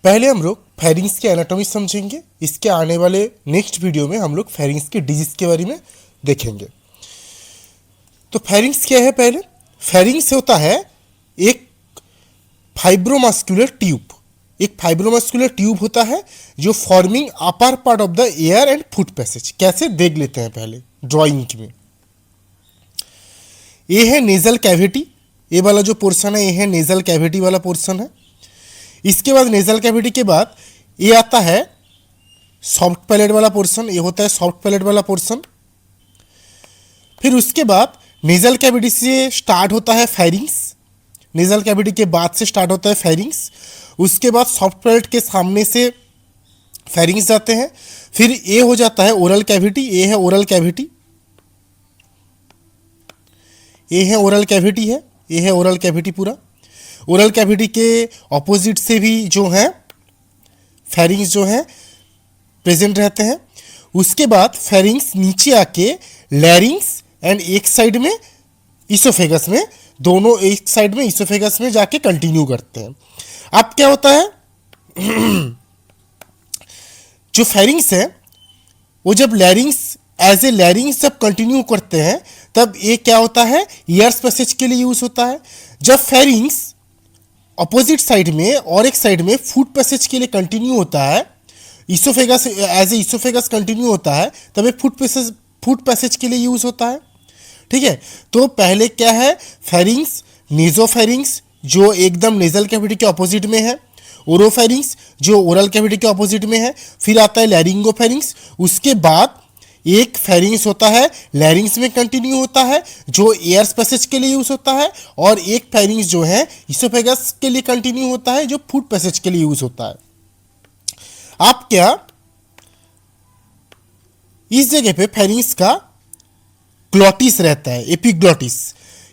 पहले हम लोग फेरिंग्स की एनाटॉमी समझेंगे। इसके आने वाले नेक्स्ट वीडियो में हम लोग फेरिंग्स के डिजीज के बारे में देखेंगे। तो फेरिंग्स क्या है? पहले फेरिंग्स होता है एक फाइब्रोमस्कुलर ट्यूब। एक फाइब्रोमस्कुलर ट्यूब होता है जो forming upper part of the air and foot passage. कैसे देख लेते हैं पहले ड्राइंग में। ये है नेजल कैविटी, ये वाला जो पोर्शन है ये है नेजल कैविटी वाला पोर्शन है। इसके बाद नेजल कैविटी के बाद ये आता है सॉफ्ट पैलेट वाला पोर्शन, ये होता है सॉफ्ट पैलेट वाला पोर्शन। फिर उसके बाद नेजल कैविटी से स्टार्ट होता है फेरिंग्स, नेजल कैविटी के बाद से स्टार्ट होता है फेरिंग्स। उसके बाद सॉफ्ट पैलेट के सामने से फेरिंग्स जाते हैं। फिर ये हो जाता है ओरल कैविटी, ये है ओरल कैविटी, ये है ओरल कैविटी है, ये है ओरल कैविटी पूरा। ओरल कैविटी के ऑपोजिट से भी जो है फेरिंग्स जो है प्रेजेंट रहते हैं। उसके बाद फेरिंग्स नीचे आके लैरिंग्स एंड एक साइड में इसोफेगस में, दोनों एक साइड में इसोफेगस में जाके कंटिन्यू करते हैं। अब क्या होता है जो फेरिंग्स है वो जब लैरिंग्स एज ए लैरिंग्स जब कंटिन्यू करते हैं तब ये क्या होता है ईयर्स पैसेज के लिए यूज होता है। जब फेरिंग्स अपोजिट साइड में और एक साइड में फूड पैसेज के लिए कंटिन्यू होता है, oesophagus as a oesophagus continue होता है, तब ये फूड पैसेज के लिए यूज होता है। ठीक है, तो पहले क्या है फेरिंग्स, नेजोफेरिंग्स जो एकदम नेजल कैविटी के ऑपोजिट में है, ओरोफेरिंग्स जो ओरल कैविटी के ऑपोजिट में है, फिर आता है लैरिंगोफेरिंग्स। उसके बाद एक फेरिंग्स होता है लैरिंग्स में कंटिन्यू होता है जो एयर्स पैसेज के लिए यूज होता है, और एक फेरिंग्स जो है इसोफेगस के लिए कंटिन्यू होता है जो फूड पैसेज के लिए यूज होता है। आप क्या इस जगह पे फेरिंग्स का ग्लॉटिस रहता है, एपिग्लॉटिस।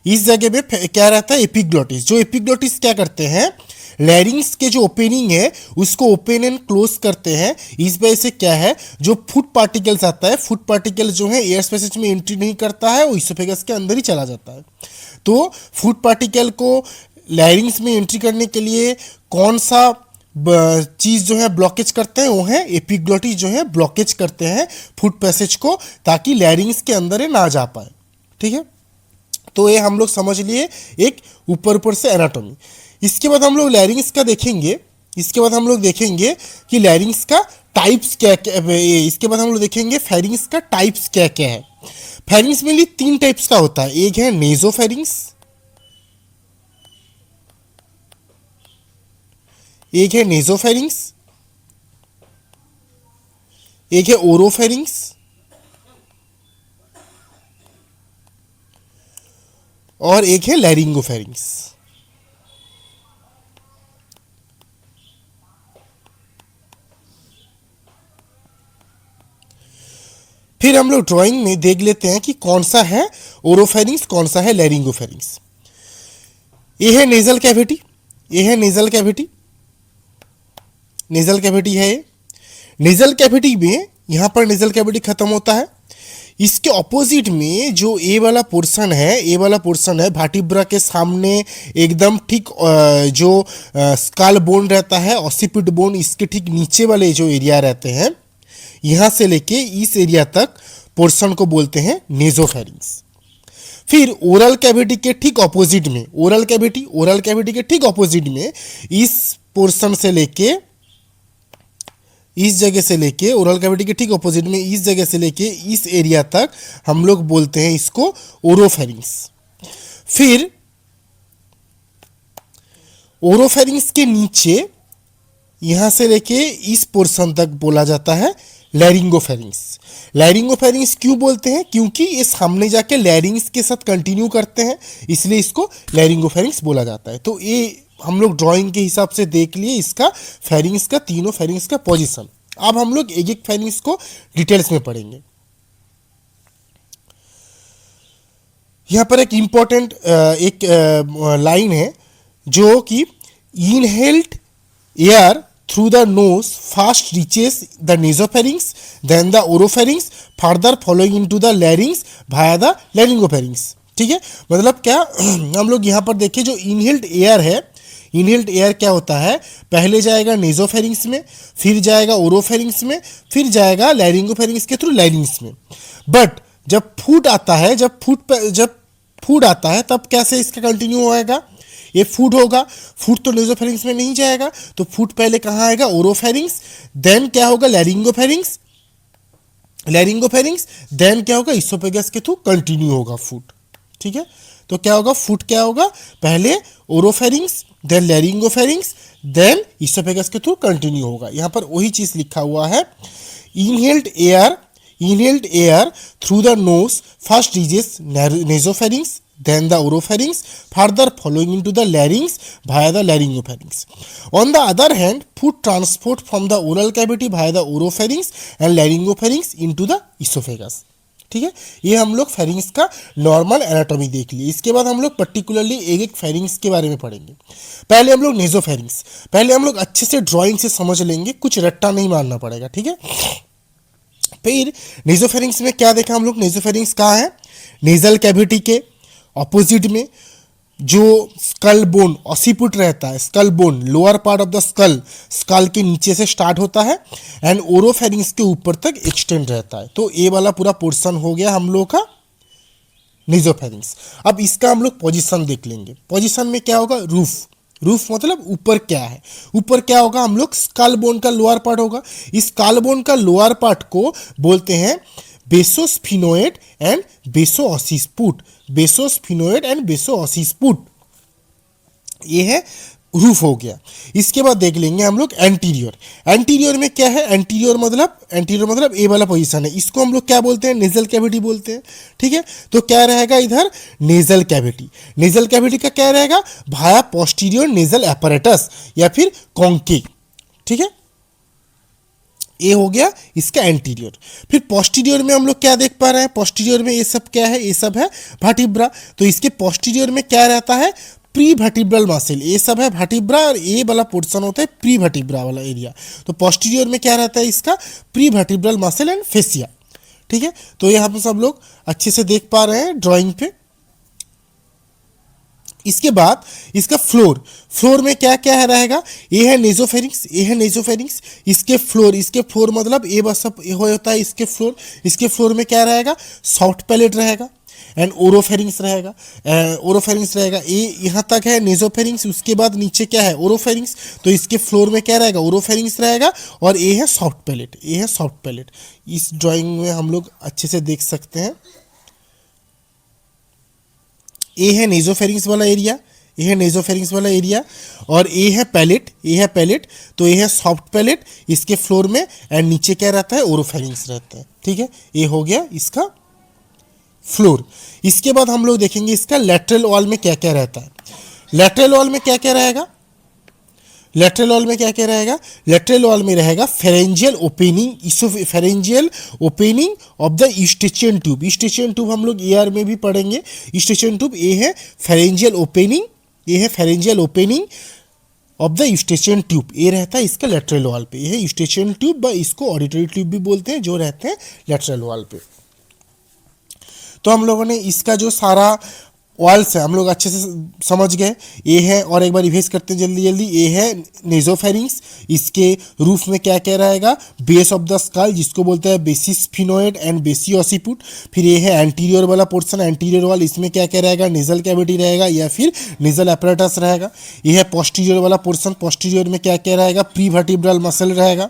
इस जगह पे क्या रहता है एपिग्लॉटिस। जो एपिग्लॉटिस क्या करते हैं लैरिंग्स के जो ओपनिंग है उसको ओपन एंड क्लोज करते हैं। इस वजह से क्या है जो फूड पार्टिकल्स आता है, फूड पार्टिकल जो है एयर पैसेज में एंट्री नहीं करता है, वो इसोफेगस के अंदर ही चला जाता है। तो फूड पार्टिकल को लैरिंग्स में एंट्री करने के लिए कौन सा चीज़ जो है ब्लॉकेज करते हैं वो है एपिग्लॉटिस जो है ब्लॉकेज करते हैं फूड पैसेज को, ताकि लैरिंग्स के अंदर ये ना जा पाए। ठीक है, तो ये हम लोग समझ लिए एक ऊपर से एनाटॉमी। इसके बाद हम लोग लैरिंग्स का देखेंगे। इसके बाद हम लोग देखेंगे कि लैरिंग्स का टाइप्स क्या क्या है। इसके बाद हम लोग देखेंगे फेरिंग्स का टाइप्स क्या क्या है। फेरिंग्स में 3 टाइप्स का होता है। एक है नेजोफेरिंग्स, एक है नेजोफेरिंग्स, एक है ओरोफेरिंग्स, और एक है लैरिंगोफेरिंग्स। फिर हम लोग ड्राइंग में देख लेते हैं कि कौन सा है ओरोफेरिंग्स, कौन सा है लैरिंगोफेरिंग्स। ये है नेजल कैविटी, ये है नेजल कैविटी, नेजल कैविटी है ये। नेजल कैविटी में यहाँ पर नेजल कैविटी खत्म होता है। इसके ऑपोजिट में जो ए वाला पोर्शन है, ए वाला पोर्शन है वर्टिब्रा के सामने एकदम ठीक जो स्कल बोन रहता है, ऑसिपिड बोन, इसके ठीक नीचे वाले जो एरिया रहते हैं, यहाँ से लेके इस एरिया तक पोर्शन को बोलते हैं नेजोफेरिंग्स। फिर ओरल कैविटी के ठीक ऑपोजिट में, ओरल कैविटी के ठीक ऑपोजिट में इस पोर्शन से लेके इस जगह से लेके ओरल कैविटी के ठीक ऑपोजिट में इस जगह से लेके इस एरिया तक हम लोग बोलते हैं इसको ओरोफेरिंग्स। फिर ओरोफेरिंग्स के नीचे यहां से लेके इस पोर्शन तक बोला जाता है लैरिंगोफेरिंग्स। लैरिंगोफेरिंग्स क्यों बोलते हैं? क्योंकि ये सामने जाके लैरिंग्स के साथ कंटिन्यू करते हैं, इसलिए इसको लैरिंगोफेरिंग्स बोला जाता है। तो ये हम लोग ड्राइंग के हिसाब से देख लिए इसका फेरिंग्स का, तीनों फेरिंग्स का पोजीशन। अब हम लोग एक एक फेरिंग्स को डिटेल्स में पढ़ेंगे। यहां पर एक इंपॉर्टेंट एक लाइन है जो कि inhaled air through the nose first reaches the nasopharynx, then the oropharynx, further following into the larynx via the laryngopharynx। ठीक है, मतलब क्या हम लोग यहाँ पर देखें जो इनहेल्ड एयर है, इनहेल्ड एयर क्या होता है, पहले जाएगा नेजोफेरिंग्स में, फिर जाएगा ओरोफेरिंग्स में, फिर जाएगा लैरिंगोफेरिंग्स के थ्रू लैरिंग्स में। बट जब फूड आता है, जब फूड आता है तब कैसे इसका कंटिन्यू होएगा, ये फूड होगा, फूड तो नेजोफेरिंग्स में नहीं जाएगा, तो फूड पहले कहाँ आएगा, ओरोफेरिंग्स, देन क्या होगा लैरिंगोफेरिंग्स, लैरिंगोफेरिंग्स, देन क्या होगा इसोफेगस के थ्रू कंटिन्यू होगा फूड। ठीक है, तो क्या होगा, फूड क्या होगा, पहले ओरोफेरिंग्स, देन लैरिंगोफेरिंग्स, देन इसोफेगस के थ्रू कंटिन्यू होगा। यहाँ पर वही चीज लिखा हुआ है, inhaled air through the nose first reaches nasopharynx, then the oropharynx, further following into the larynx via the laryngopharynx. On the other hand, food transport from the oral cavity via the oropharynx and laryngopharynx into the esophagus. ठीक है, ये हम लोग pharynx का normal anatomy देख लिए। इसके बाद हम लोग पर्टिकुलरली एक एक फेरिंग्स के बारे में पढ़ेंगे। पहले हम लोग नेजोफेरिंग्स, पहले हम लोग अच्छे से ड्राइंग से समझ लेंगे, कुछ रट्टा नहीं मारना पड़ेगा। ठीक है, फिर नेजोफेरिंग्स में क्या देखा हम लोग, नेजोफेरिंग्स कहाँ है, नेजल कैविटी के ऑपोजिट में जो स्कल बोन ऑसिपुट रहता है, skull bone lower part of the skull, skull के नीचे से स्टार्ट होता है एंड ओरोफेरिंग्स के ऊपर तक एक्सटेंड रहता है। तो ये वाला पूरा पोर्शन हो गया हम लोग का नेजोफेरिंग्स। अब इसका हम लोग पोजीशन देख लेंगे। पोजीशन में क्या होगा, रूफ मतलब ऊपर क्या है, ऊपर क्या होगा हम लोग, स्कल बोन का लोअर पार्ट होगा। इस स्कल बोन का लोअर पार्ट को बोलते हैं बेसोस्फिनोइड एंड बेसोओसिसपुट, बेसोस्फिनोइड एंड बेसोओसिसपुट, ये है रूफ हो गया। इसके बाद देख लेंगे हम लोग एंटीरियर में क्या है, एंटीरियर मतलब ए वाला पोजीशन है, इसको हम लोग क्या बोलते हैं, नेजल कैविटी बोलते हैं। ठीक है, तो क्या रहेगा इधर, नेजल कैविटी का क्या रहेगा, भाया पोस्टीरियर नेजल एपरेटस या फिर कॉन्केव। ठीक है, ये हो गया इसका एंटीरियर। फिर पोस्टीरियर में हम लोग क्या देख पा रहे हैं, पोस्टीरियर में ये सब क्या है, ये सब है वर्टिब्रा। तो इसके पोस्टीरियर में क्या रहता है, प्री वर्टिब्रल मसल, ये सब है वर्टिब्रा और ये वाला पोर्शन होता है प्री वर्टिब्रा वाला एरिया। तो पोस्टीरियर में क्या रहता है इसका, pre vertebral muscle and fascia. ठीक है, तो यहाँ पर सब लोग अच्छे से देख पा रहे हैं ड्राइंग पे। इसके बाद इसका फ्लोर में क्या क्या है रहेगा, ये है नेजोफेरिंग्स, इसके फ्लोर मतलब ये बस सब होता है इसके फ्लोर में क्या रहेगा, सॉफ्ट पैलेट रहेगा एंड ओरोफेरिंग्स रहेगा। ये यहाँ तक है नेजोफेरिंग्स, उसके बाद नीचे क्या है, ओरोफेरिंग्स। तो इसके फ्लोर में क्या रहेगा, ओरोफेरिंग्स रहेगा और ये है सॉफ्ट पैलेट। इस ड्राइंग में हम लोग अच्छे से देख सकते हैं, ये है नेजोफेरिंग्स वाला एरिया, और ये है पैलेट, तो ये है सॉफ्ट पैलेट इसके फ्लोर में एंड नीचे क्या रहता है, ओरोफेरिंग्स रहता है। ठीक है, ये हो गया इसका फ्लोर। इसके बाद हम लोग देखेंगे इसका लेटरल वॉल में क्या क्या रहता है। लेटरल वॉल में क्या क्या रहेगा, लेटरल वॉल में रहेगा pharyngeal opening of the eustachian tube हम लोग ईआर में भी पढ़ेंगे। यूस्टेचियन ट्यूब ये है pharyngeal opening of the eustachian tube, ये रहता है इसका लेटरल वॉल पे। ये है यूस्टेचियन ट्यूब व इसको ऑडिटरी ट्यूब भी बोलते हैं, जो रहते हैं लेटरल वॉल पे। तो हम लोगों ने इसका जो सारा वॉल्स है हम लोग अच्छे से समझ गए। ये है, और एक बार रिवाइज करते हैं जल्दी, ये है नेजोफेरिंग्स, इसके रूफ में क्या क्या रहेगा, बेस ऑफ द स्कल जिसको बोलते हैं बेसिस्फिनोइड एंड बेसियोसिपुट। फिर ये है एंटीरियर वाला पोर्शन, एंटीरियर वॉल, इसमें क्या क्या रहेगा, नेजल कैविटी रहेगा या फिर नेजल एपरेटस रहेगा। ये है पोस्टीरियर वाला पोर्शन, पोस्टीरियर में क्या क्या रहेगा, प्री वर्टिब्रल मसल रहेगा।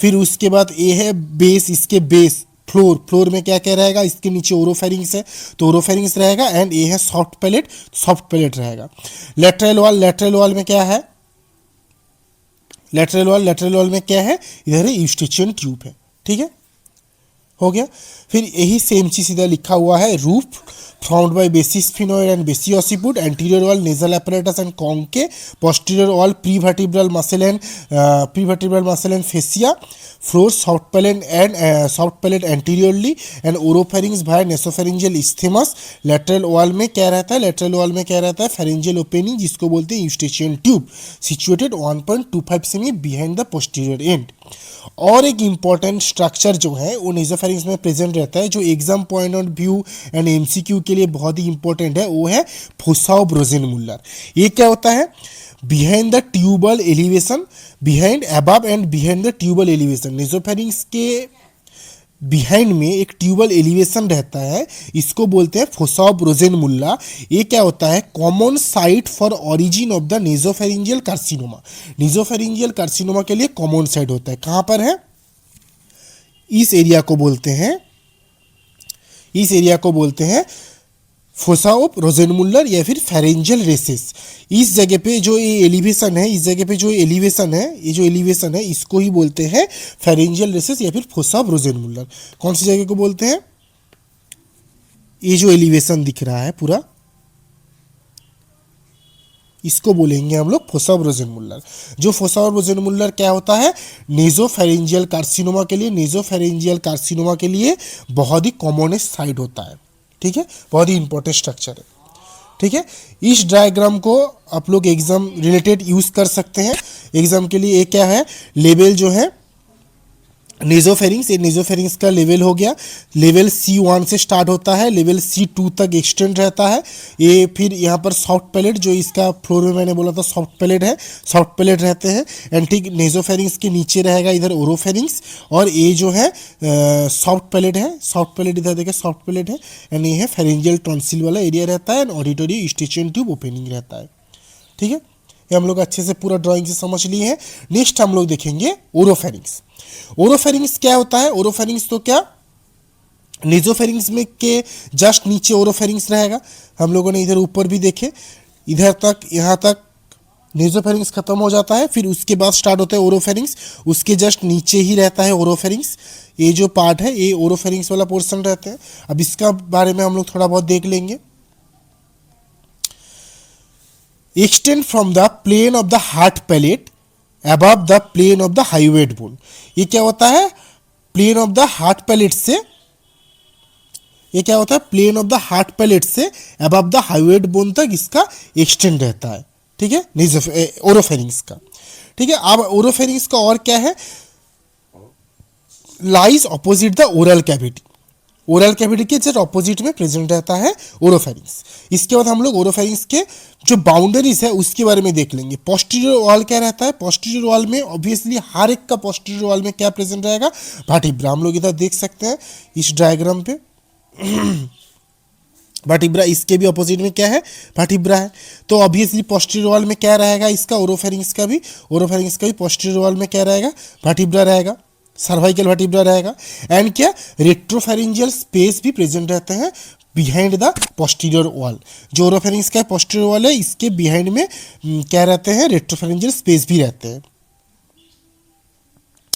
फिर उसके बाद ये है बेस, इसके बेस फ्लोर में क्या क्या रहेगा, इसके नीचे ओरोफेरिंग्स है तो ओरोफेरिंग्स रहेगा एंड ये है सॉफ्ट पैलेट रहेगा। लेटरल वॉल में क्या है, लेटरल वॉल में क्या है, इधर यूस्टेचियन ट्यूब है। ठीक है, हो गया। फिर यही सेम चीज इधर लिखा हुआ है, roof formed by basisphenoid and basiocciput, anterior wall nasal apparatus and concha, posterior wall prevertebral muscle and fascia, floor soft palate anteriorly and oropharynx via nasopharyngeal isthmus। lateral wall में क्या रहता है, pharyngeal opening जिसको बोलते हैं eustachian tube, situated 1.25 semi behind the posterior end। और एक important structure जो है वो नेजोफेरिंग्स में प्रेजेंट रहता है, जो exam point of view and MCQ के लिए बहुत ही इंपॉर्टेंट है, वो है फोसा ब्रोजेन मुल्लर। ये क्या होता है, behind the tubal elevation, behind above and behind the tubal elevation. Nasopharynx के बिहाइंड में एक ट्यूबल एलिवेशन रहता है, इसको बोलते हैं फोसा ऑफ रोजेनमुल्ला। ये क्या होता है? Common site for origin of the nasopharyngeal carcinoma. Nasopharyngeal carcinoma के लिए कॉमन साइट होता है। कहाँ पर है? इस एरिया को बोलते हैं, इस एरिया को बोलते हैं फोसा ऑफ रोजेनमुल्लर या फिर फेरेंजियल रेसेस। इस जगह पे जो ये एलिवेशन है, इस जगह पे जो एलिवेशन है, ये जो एलिवेशन है इसको ही बोलते हैं फेरेंजियल रेसेस या फिर फोसा ऑफ रोजेनमुल्लर। कौन सी जगह को बोलते हैं? ये जो एलिवेशन दिख रहा है पूरा, इसको बोलेंगे हम लोग फोसा ऑफ रोजेनमुल्लर। जो फोसा ऑफ रोजेनमुल्लर क्या होता है? नेजोफेरेंजियल कार्सिनोमा के लिए, नेजोफेरेंजियल कार्सिनोमा के लिए बहुत ही कॉमनेस्ट साइट होता है। ठीक है, बहुत ही इंपॉर्टेंट स्ट्रक्चर है। ठीक है, इस डायग्राम को आप लोग एग्जाम रिलेटेड यूज कर सकते हैं। एग्जाम के लिए ये क्या है? लेवल जो है नेजोफेरिंग्स, ये नेजोफेरिंग्स का लेवल हो गया। लेवल C1 से स्टार्ट होता है, लेवल C2 तक एक्सटेंड रहता है। ये फिर यहाँ पर सॉफ्ट पैलेट, जो इसका फ्लोर में मैंने बोला था सॉफ्ट पैलेट है, सॉफ्ट पैलेट रहते हैं। एंड ठीक नेजोफेरिंग्स के नीचे रहेगा इधर ओरोफेरिंग्स, और ये जो है सॉफ्ट पैलेट है, सॉफ्ट पैलेट इधर देखिए सॉफ्ट पैलेट है। एंड ये है फेरेंजियल टॉन्सिल वाला एरिया रहता है, and auditory Eustachian tube opening रहता है। ठीक है, ये हम लोग अच्छे से पूरा ड्राइंग से समझ लिए हैं। नेक्स्ट हम लोग देखेंगे ओरोफेरिंग्स। ओरोफेरिंग्स क्या होता है? ओरोफेरिंग्स तो क्या नेजोफेरिंग्स में के जस्ट नीचे ओरोफेरिंग्स रहेगा। हम लोगों ने इधर ऊपर भी देखे, इधर तक यहाँ तक नेजोफेरिंग्स खत्म हो जाता है, फिर उसके बाद स्टार्ट होता है ओरोफेरिंग्स। उसके जस्ट नीचे ही रहता है ओरोफेरिंग्स। ये जो पार्ट है ये ओरोफेरिंग्स वाला पोर्शन रहता है। अब इसका बारे में हम लोग थोड़ा बहुत देख लेंगे। Extend from the plane of the heart palate above the plane of the hyoid bone. ये क्या होता है? Plane of the heart palette से, ये क्या होता है? Plane of the heart palette से अबव द हाईवेट बोन तक इसका एक्सटेंड रहता है। ठीक है, ओरोफेरिंग्स का। ठीक है, अब ओरोफेरिंग्स का और क्या है? Lies opposite the oral cavity. Oral cavity के जस्ट ऑपोजिट में प्रेजेंट रहता है ओरोफेरिंग्स। इसके बाद हम लोग ओरोफेरिंग्स के जो बाउंड्रीज है उसके बारे में देख लेंगे। पोस्टीरियर वॉल क्या रहता है? पोस्टीरियर वॉल में ऑब्वियसली हर एक का पोस्टीरियर वॉल में क्या प्रेजेंट रहेगा? भाटिब्रा। हम लोग इधर देख सकते हैं इस डायग्राम पे भाटिब्रा, इसके भी अपोजिट में क्या है? भाटिब्रा है। तो ऑब्वियसली पोस्टीरियर वॉल में क्या रहेगा इसका? ओरोफेरिंग्स का भी, ओरोफेरिंग्स का भी पोस्टीरियर वॉल में क्या रहेगा? भाटिब्रा रहेगा, सर्वाइकल वर्टिब्रा रहेगा। एंड क्या? रेट्रोफेरेंजियल स्पेस भी प्रेजेंट रहते हैं बिहाइंड द पोस्टीरियर वॉल। जो ओरोफेरिंग्स का पोस्टीरियर वॉल है इसके बिहाइंड में क्या रहते हैं? रेट्रोफेरेंजियल स्पेस भी रहते हैं।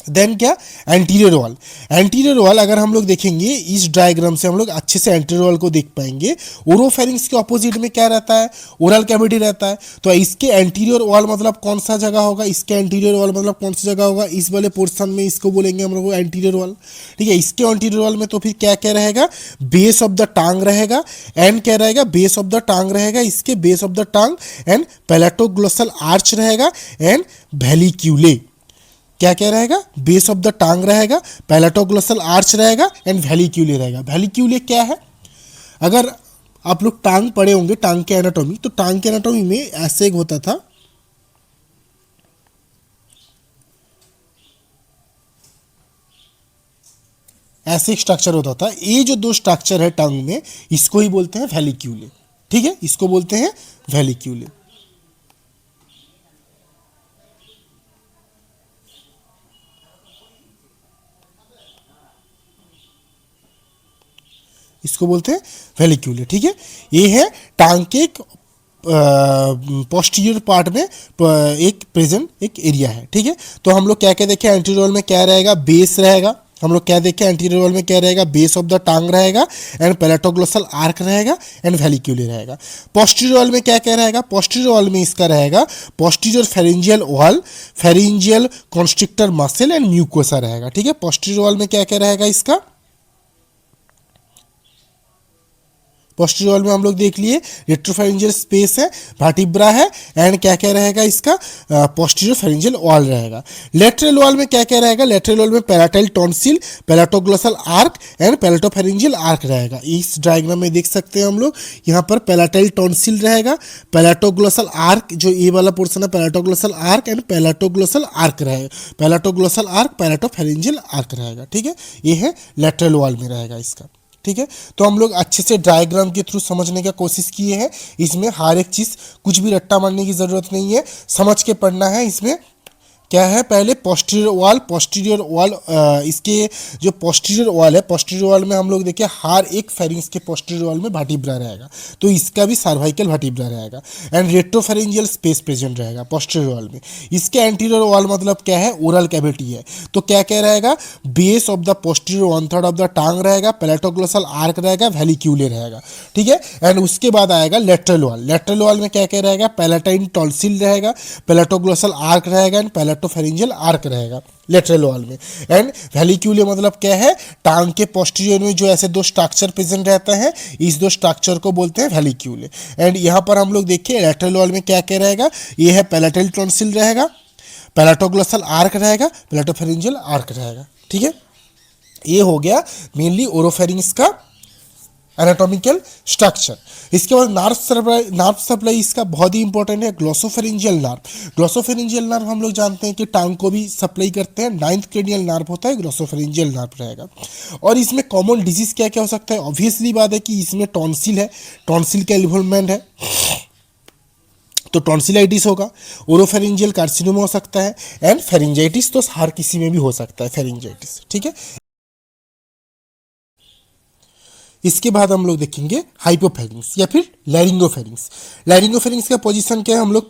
देन क्या? Anterior wall. एंटीरियर वॉल अगर हम लोग देखेंगे इस डायग्राम से हम लोग अच्छे से एंटीरियर वॉल को देख पाएंगे। ओरोफेरिंग्स के ऑपोजिट में क्या रहता है? ओरल कैविटी रहता है। तो इसके एंटीरियर वॉल मतलब कौन सा जगह होगा? इसके एंटीरियर वॉल मतलब कौन सी जगह होगा? इस वाले पोर्शन में इसको बोलेंगे हम लोग एंटीरियर वॉल। ठीक है, इसके एंटीरियर वॉल में तो फिर क्या क्या रहेगा? बेस ऑफ द टांग रहेगा। एंड क्या रहेगा? बेस ऑफ द टांग रहेगा। इसके बेस ऑफ द टांग एंड पैलेटोग्लोसल आर्च रहेगा एंड वैलिक्यूले। क्या क्या रहेगा? बेस ऑफ द टांग रहेगा, पैलेटोग्लोसल आर्च रहेगा एंड वैलिक्यूले रहेगा। वैलिक्यूले क्या है? अगर आप लोग टांग पढ़े होंगे, टांग के एनाटॉमी, तो टांग के एनाटॉमी में ऐसे एक होता था, ऐसे एक स्ट्रक्चर होता था। ये जो दो स्ट्रक्चर है टांग में, इसको ही बोलते हैं वैलिक्यूले। ठीक है, इसको बोलते हैं वैलिक्यूले। इसको बोलते हैं वैलिक्यूले। ठीक है, ये है टांग के एक पोस्टीरियर पार्ट में एक प्रेजेंट एक एरिया है। ठीक है, तो हम लोग क्या क्या देखें? एंटीरियर वॉल में क्या रहेगा? बेस रहेगा। हम लोग क्या देखें? एंटीरियर वॉल में क्या रहेगा? बेस ऑफ द टांग रहेगा एंड पैलेटोग्लोसल आर्क रहेगा एंड वैलिक्यूले रहेगा। पोस्टीरियर वॉल में क्या क्या रहेगा? पोस्टीरियर वॉल में इसका रहेगा posterior pharyngeal wall, pharyngeal constrictor muscle and mucosa रहेगा। ठीक है, पोस्टीरियर वॉल में क्या क्या रहेगा इसका? पोस्टीरियर वॉल में हम लोग देख लिए रेट्रोफेरेंजियल स्पेस है, वर्टिब्रा है, एंड क्या क्या रहेगा इसका पोस्टीरियर फेरेंजियल वॉल रहेगा। लेटरल वॉल में क्या क्या रहेगा, लेटरल वॉल में palatine tonsil, palatoglossal arch and palatopharyngeal arch रहेगा। इस डायग्राम में देख सकते हैं हम लोग, यहाँ पर पैलेटाइल टॉन्सिल रहेगा, पैलेटोग्लोसल आर्क जो ये वाला पोर्शन है palatoglossal arch and palatoglossal arc रहेगा, पैलेटोग्लोसल आर्क पैलेटोफेरेंजियल आर्क रहेगा। ठीक है, ये है लेटरल वॉल में रहेगा इसका। ठीक है, तो हम लोग अच्छे से डायग्राम के थ्रू समझने का कोशिश किए हैं। इसमें हर एक चीज़ कुछ भी रट्टा मारने की ज़रूरत नहीं है, समझ के पढ़ना है। इसमें क्या है, पहले पोस्टीरियर वॉल इसके जो पोस्टीरियर वॉल है, पोस्टीरियर वॉल में हम लोग देखिए हर एक फेरिंग्स के पोस्टीरियर वॉल में वर्टिब्रा रहेगा, तो इसका भी सर्वाइकल वर्टिब्रा रहेगा एंड रेट्रोफेरेंजियल स्पेस प्रेजेंट रहेगा पोस्टीरियर वॉल में। इसके एंटीरियर वॉल मतलब क्या है, ओरल कैविटी है, तो क्या क्या रहेगा, base of the posterior 1/3 of the टांग रहेगा, पैलेटोग्लोसल आर्क रहेगा, वेलिक्यूले रहेगा। ठीक है, एंड उसके बाद आएगा लेटरल वॉल। लेटरल वॉल में क्या क्या रहेगा, पैलेटाइन टॉन्सिल रहेगा, पैलेटोग्लोसल आर्क रहेगा एंड पैलेटोफेरेंजियल आर्क रहेगा लेटरल वॉल में। एंड वेलिक्यूले मतलब क्या है, टांग के पोस्टीरियर में जो ऐसे दो स्ट्रक्चर प्रेजेंट रहता है, इस दो स्ट्रक्चर को बोलते हैं वेलिक्यूले। एंड यहाँ पर हम लोग देखिए लेटरल वॉल में क्या क्या रहेगा, ये है पैलेटाइल टॉन्सिल रहेगा, पैलेटोग्लोसल आर्क रहेगा, पैलेटोफेरेंजियल आर्क रहेगा। ठीक है, ये हो गया मेनली ओरोफेरिंग्स का एनाटॉमिकल स्ट्रक्चर। इसके बाद नार्व सप्लाई इसका बहुत ही इंपॉर्टेंट है, ग्लोसोफेरिंजियल नार्व। ग्लोसोफेरिंजियल नार्व हम लोग जानते हैं कि टांग को भी सप्लाई करते हैं, 9th क्रेनियल नार्व होता है, ग्लोसोफेरिंजियल नार्व रहेगा। और इसमें कॉमन डिजीज क्या क्या हो सकता है, ऑब्वियसली बात है कि इसमें टॉन्सिल है, टॉन्सिल का इन्वॉल्वमेंट है, तो टॉन्सिलाइटिस होगा, ओरोफेरिंजियल कार्सिनोमा हो सकता है, एंड फेरिंजाइटिस तो हर किसी में भी हो सकता है फेरिंजाइटिस। ठीक है, इसके बाद हम लोग देखेंगे हाइपोफेरिंग्स या फिर लैरिंगोफेरिंग्स। लैरिंगोफेरिंग्स का पोजीशन क्या है, हम लोग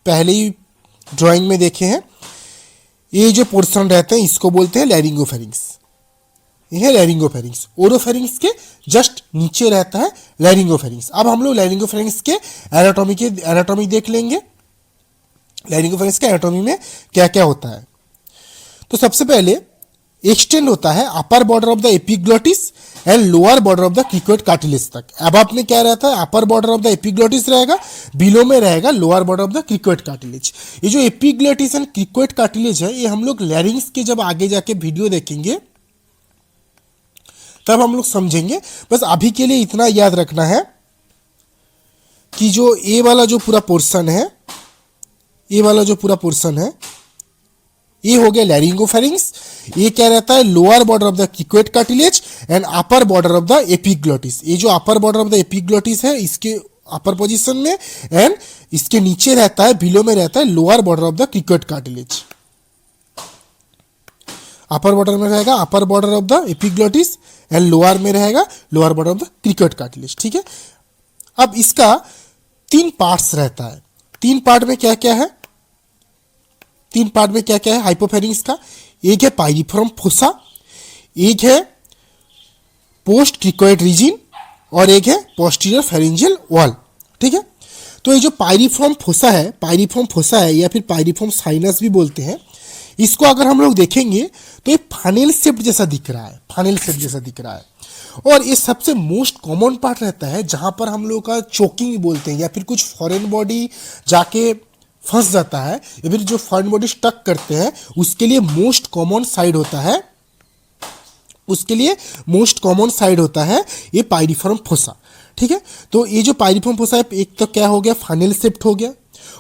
पहले ही ड्राइंग में देखे हैं। ये जो पोर्शन रहते हैं इसको बोलते हैं लैरिंगोफेरिंग्स, ये है लैरिंगोफेरिंग्स। ओरोफेरिंग्स के जस्ट नीचे रहता है लैरिंगोफेरिंग्स। अब हम लोग लैरिंगोफेरिंग्स के एनाटॉमी देख लेंगे, लैरिंगोफेरिंग्स के एनाटॉमी में क्या क्या होता है। तो सबसे पहले एक्सटेंड होता है upper border of the epiglottis and lower border of the cricoid cartilage तक। अब आप में क्या रहता है, upper border of the epiglottis रहेगा, बिलो में रहेगा lower border of the cricoid cartilage. ये जो एपिग्लोटिस एंड क्रिकोइड कार्टिलेज है, ये हम लोग लैरिंग्स के जब आगे जाके वीडियो देखेंगे तब हम लोग समझेंगे। बस अभी के लिए इतना याद रखना है कि जो ये वाला जो पूरा पोर्शन है, ये वाला जो पूरा पोर्शन है, ये हो गया लैरिंगोफेरिंग्स। ये क्या रहता है, lower border of the cricoid cartilage and upper border of the epiglottis. ये जो upper border of the epiglottis है, इसके अपर पोजीशन में, एंड इसके नीचे रहता है, बिलो में रहता है lower border of the cricoid cartilage. Upper border में रहेगा upper border of the epiglottis and lower में रहेगा lower border of the cricoid cartilage. ठीक है, अब इसका 3 पार्ट्स रहता है। 3 पार्ट में क्या क्या है, 3 पार्ट में क्या क्या है हाइपोफेरिंग्स का, एक है पाइरिफॉर्म फोसा, एक है पोस्ट क्रिकोइड रीजन और एक है पोस्टीरियर फेरेंजियल वॉल। ठीक है, तो ये जो पाइरिफॉर्म फोसा है या फिर पाइरिफॉर्म साइनस भी बोलते हैं, इसको अगर हम लोग देखेंगे तो ये फानेल शेप जैसा दिख रहा है, फानेल शेप जैसा दिख रहा है। और ये सबसे मोस्ट कॉमन पार्ट रहता है जहां पर हम लोग का चोकिंग बोलते हैं या फिर कुछ फॉरेन बॉडी जाके फंस जाता है या फिर जो फॉरेन बॉडी स्टक करते हैं, उसके लिए मोस्ट कॉमन साइड होता है, उसके लिए मोस्ट कॉमन साइड होता है ये पाइरिफॉर्म फोसा। ठीक है, तो ये जो पाइरिफॉर्म फोसा है, एक तो क्या हो गया, फानेल शेप्ड हो गया,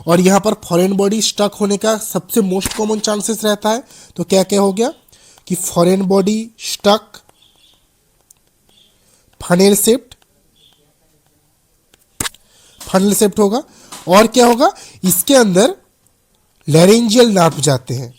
और यहाँ पर फॉरेन बॉडी स्टक होने का सबसे मोस्ट कॉमन चांसेस रहता है। तो क्या क्या हो गया कि foreign body stuck, funnel shaped होगा, और क्या होगा, इसके अंदर लैरिंजियल नार्व जाते हैं।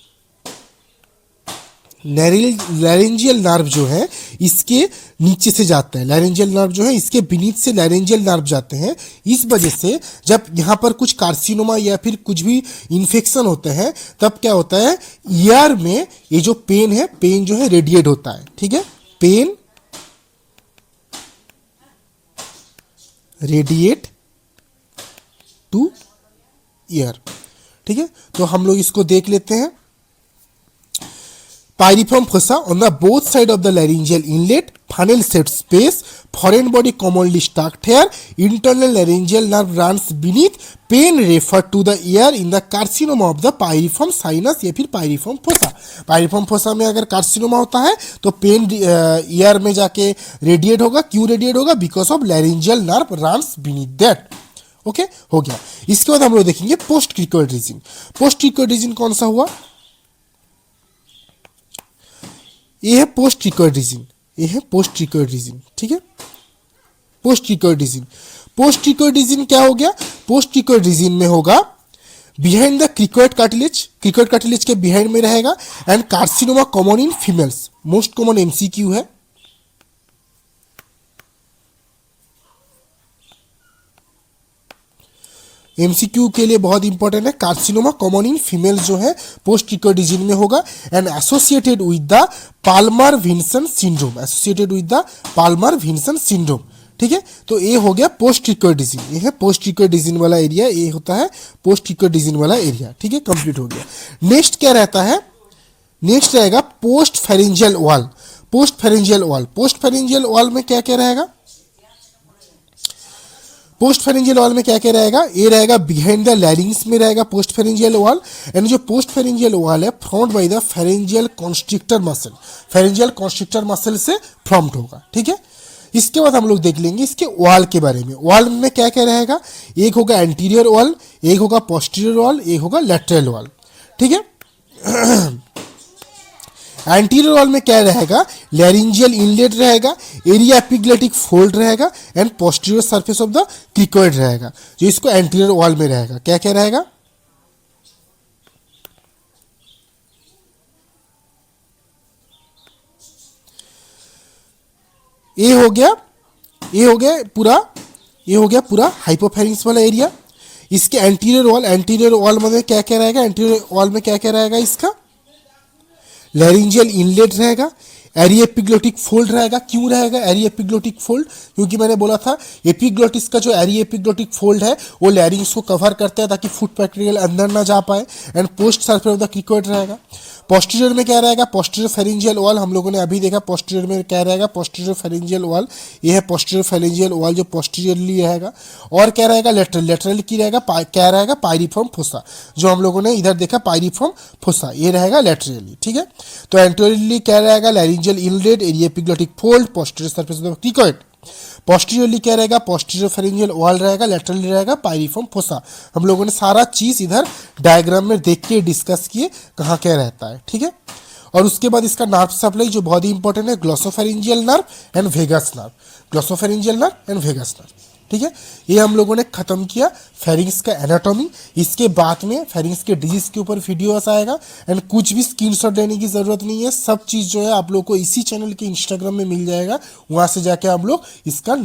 लैरिंजियल नार्व जो है इसके नीचे से जाता है, लैरिंजियल नार्व जो है इसके बीनीथ से लैरिंजियल नार्व जाते हैं। इस वजह से जब यहाँ पर कुछ कार्सिनोमा या फिर कुछ भी इन्फेक्शन होते हैं, तब क्या होता है, ईयर में ये जो पेन है, पेन जो है रेडिएट होता है। ठीक है, पेन रेडिएट टू ईयर। ठीक है, तो हम लोग इसको देख लेते हैं। Pyriform fossa on the both side of the laryngeal inlet, funnel shaped space, foreign body commonly stuck here, internal laryngeal nerve runs beneath, pain referred to the ear in the carcinoma of the pyriform sinus या फिर pyriform fossa. Pyriform fossa में अगर carcinoma होता है तो pen year में जाके radiate होगा. क्यों रेडिएट होगा? Because of laryngeal nerve runs beneath that. Okay हो गया. इसके बाद हम लोग देखेंगे post cricoid region. Post cricoid region कौन सा हुआ? ये है पोस्ट क्रिकोइड रीजन. ये है पोस्ट क्रिकोइड रीजन. ठीक है, post cricoid region. Post cricoid region क्या हो गया? पोस्ट क्रिकोइड रीजन में होगा behind the cricoid cartilage. Cricoid cartilage के बिहाइंड में रहेगा. And carcinoma common in females. Most common MCQ है. एमसीक्यू के लिए बहुत इंपॉर्टेंट है. कार्सिनोमा कॉमन इन फीमेल जो है पोस्ट क्रिकोइड रीजन में होगा. And associated with the Plummer Vinson syndrome. Associated with the Plummer Vinson syndrome. ठीक है, तो ये हो गया पोस्ट क्रिकोइड रीजन. ये है पोस्ट क्रिकोइड रीजन वाला एरिया. ये होता है पोस्ट क्रिकोइड रीजन वाला एरिया. ठीक है, कंप्लीट हो गया. नेक्स्ट क्या रहता है? नेक्स्ट रहेगा post pharyngeal wall. Post pharyngeal wall. Post pharyngeal wall में क्या क्या रहेगा? पोस्ट फेरेंजियल वॉल में क्या क्या रहेगा? ये रहेगा बिहाइंड द लैरिंग्स में रहेगा पोस्ट फेरेंजियल वॉल. एंड जो पोस्ट फेरेंजियल वॉल है formed by the pharyngeal constrictor muscle. Pharyngeal constrictor muscle से फॉर्म्ड होगा. ठीक है, इसके बाद हम लोग देख लेंगे इसके वॉल के बारे में. वॉल में क्या क्या रहेगा? एक होगा एंटीरियर वॉल, एक होगा पोस्टीरियर वॉल, एक होगा लेटरल वॉल. ठीक है, एंटीरियर वॉल में क्या रहेगा? लैरिंजियल इनलेट रहेगा, एरिया एपिग्लेटिक फोल्ड रहेगा and posterior surface of the cricoid रहेगा, जो इसको एंटीरियर वॉल में रहेगा. क्या क्या रहेगा? ये हो गया, ये हो गया पूरा, ये हो गया पूरा हाइपोफेरिंक्स वाला एरिया. इसके एंटीरियर वॉल, एंटीरियर वॉल में क्या क्या रहेगा? एंटीरियर वॉल में क्या क्या रहेगा? इसका लैरिंजियल इनलेट रहेगा, एरिया एपिग्लोटिक फोल्ड रहेगा. क्यों रहेगा एरिया एपिग्लोटिक फोल्ड? क्योंकि मैंने बोला था एपिग्लोटिस का जो एरिया एपिग्लोटिक फोल्ड है वो लैरिंग्स को कवर करता है ताकि फूड मटेरियल अंदर ना जा पाए. And post surface of the cricoid रहेगा. पोस्टीरियर में क्या रहेगा? Posterior pharyngeal wall. हम लोगों ने अभी देखा पोस्टीरियर में क्या रहेगा? Posterior pharyngeal wall. ये है पोस्टीरियर फेरेंजियल वॉल जो पोस्टीरियरली रहेगा. और क्या रहेगा? लेटरल. लेटरल की रहेगा क्या रहेगा? पायरिफॉर्म फोसा, जो हम लोगों ने इधर देखा पायरिफॉर्म फोसा, ये रहेगा लेटरली. ठीक है, तो एंटीरियरली क्या रहेगा? Laryngeal inlet, area epiglottic fold, posterior surface of the cricoid. Posteriorly क्या रहेगा? पोस्टीरियर फेरेंजियल वॉल रहेगा, लेटरली रहेगा पायरिफॉर्म फोसा. हम लोगों ने सारा चीज इधर डायग्राम में देख के डिस्कस किए कहाँ क्या रहता है. ठीक है, और उसके बाद इसका नर्व सप्लाई जो बहुत ही इंपॉर्टेंट है, glossopharyngeal nerve and vagus nerve. Glossopharyngeal nerve and vagus nerve. ठीक है, ये हम लोगों ने खत्म किया फेरिंग्स का एनाटॉमी. इसके बाद में फेरिंग्स के डिजीज के ऊपर वीडियोस आएगा. एंड कुछ भी स्क्रीनशॉट लेने की ज़रूरत नहीं है. सब चीज़ जो है आप लोग को इसी चैनल के इंस्टाग्राम में मिल जाएगा. वहाँ से जाके आप लोग इसका